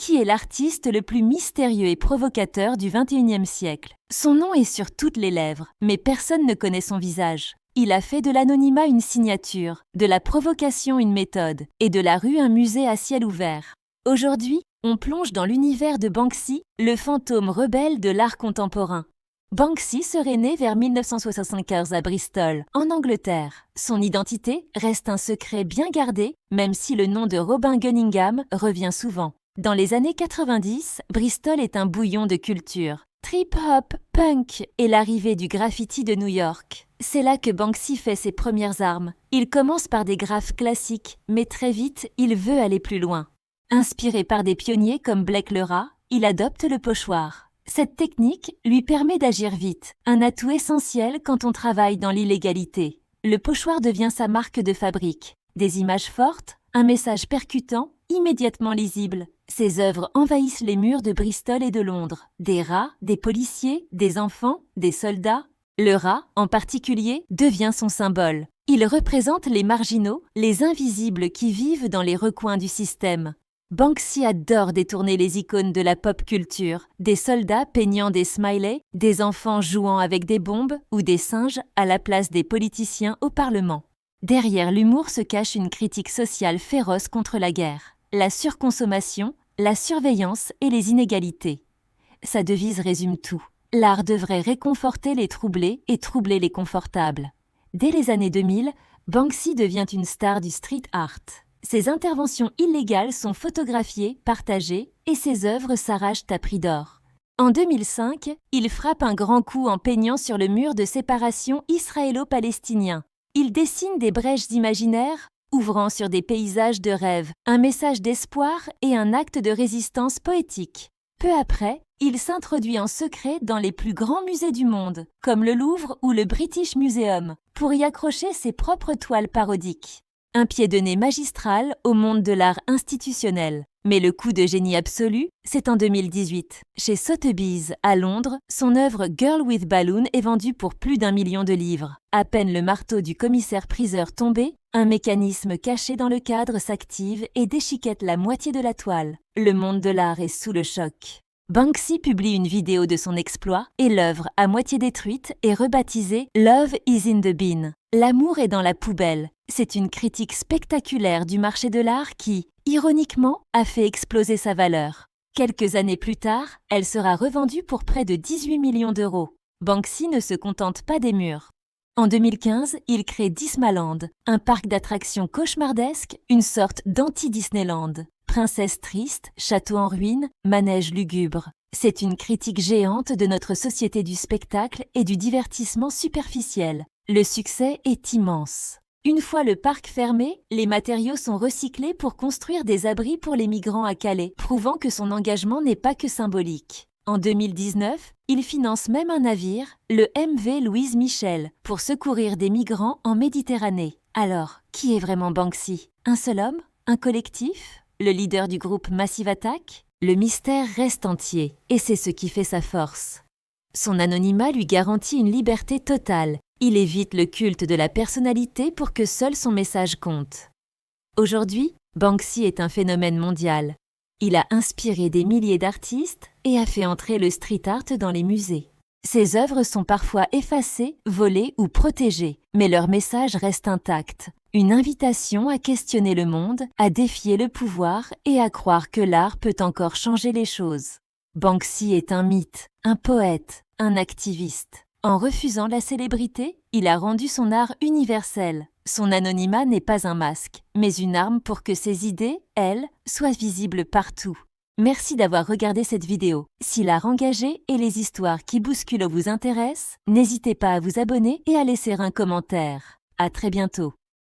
qui est l'artiste le plus mystérieux et provocateur du XXIe siècle. Son nom est sur toutes les lèvres, mais personne ne connaît son visage. Il a fait de l'anonymat une signature, de la provocation une méthode, et de la rue un musée à ciel ouvert. Aujourd'hui, on plonge dans l'univers de Banksy, le fantôme rebelle de l'art contemporain. Banksy serait né vers 1975 à Bristol, en Angleterre. Son identité reste un secret bien gardé, même si le nom de Robin Cunningham revient souvent. Dans les années 90, Bristol est un bouillon de culture. Trip-hop, punk et l'arrivée du graffiti de New York. C'est là que Banksy fait ses premières armes. Il commence par des graphes classiques, mais très vite, il veut aller plus loin. Inspiré par des pionniers comme Blake le rat, il adopte le pochoir. Cette technique lui permet d'agir vite, un atout essentiel quand on travaille dans l'illégalité. Le pochoir devient sa marque de fabrique. Des images fortes, un message percutant, immédiatement lisible. Ses œuvres envahissent les murs de Bristol et de Londres. Des rats, des policiers, des enfants, des soldats. Le rat, en particulier, devient son symbole. Il représente les marginaux, les invisibles qui vivent dans les recoins du système. Banksy adore détourner les icônes de la pop culture, des soldats peignant des smileys, des enfants jouant avec des bombes ou des singes à la place des politiciens au Parlement. Derrière l'humour se cache une critique sociale féroce contre la guerre, la surconsommation, la surveillance et les inégalités. Sa devise résume tout. L'art devrait réconforter les troublés et troubler les confortables. Dès les années 2000, Banksy devient une star du street art. Ses interventions illégales sont photographiées, partagées, et ses œuvres s'arrachent à prix d'or. En 2005, il frappe un grand coup en peignant sur le mur de séparation israélo-palestinien. Il dessine des brèches imaginaires, ouvrant sur des paysages de rêve, un message d'espoir et un acte de résistance poétique. Peu après, il s'introduit en secret dans les plus grands musées du monde, comme le Louvre ou le British Museum, pour y accrocher ses propres toiles parodiques. Un pied de nez magistral au monde de l'art institutionnel. Mais le coup de génie absolu, c'est en 2018. Chez Sotheby's, à Londres, son œuvre Girl with Balloon est vendue pour plus d'1 million de livres. À peine le marteau du commissaire-priseur tombé, un mécanisme caché dans le cadre s'active et déchiquette la moitié de la toile. Le monde de l'art est sous le choc. Banksy publie une vidéo de son exploit et l'œuvre, à moitié détruite, est rebaptisée « Love is in the bin ». L'amour est dans la poubelle. C'est une critique spectaculaire du marché de l'art qui, ironiquement, a fait exploser sa valeur. Quelques années plus tard, elle sera revendue pour près de 18 millions d'euros. Banksy ne se contente pas des murs. En 2015, il crée Dismaland, un parc d'attractions cauchemardesque, une sorte d'anti-Disneyland. Princesse triste, château en ruine, manège lugubre. C'est une critique géante de notre société du spectacle et du divertissement superficiel. Le succès est immense. Une fois le parc fermé, les matériaux sont recyclés pour construire des abris pour les migrants à Calais, prouvant que son engagement n'est pas que symbolique. En 2019, il finance même un navire, le MV Louise Michel, pour secourir des migrants en Méditerranée. Alors, qui est vraiment Banksy? Un seul homme? Un collectif? Le leader du groupe Massive Attack? Le mystère reste entier, et c'est ce qui fait sa force. Son anonymat lui garantit une liberté totale. Il évite le culte de la personnalité pour que seul son message compte. Aujourd'hui, Banksy est un phénomène mondial. Il a inspiré des milliers d'artistes et a fait entrer le street art dans les musées. Ses œuvres sont parfois effacées, volées ou protégées, mais leur message reste intact. Une invitation à questionner le monde, à défier le pouvoir et à croire que l'art peut encore changer les choses. Banksy est un mythe, un poète, un activiste. En refusant la célébrité, il a rendu son art universel. Son anonymat n'est pas un masque, mais une arme pour que ses idées, elles, soient visibles partout. Merci d'avoir regardé cette vidéo. Si l'art engagé et les histoires qui bousculent vous intéressent, n'hésitez pas à vous abonner et à laisser un commentaire. À très bientôt.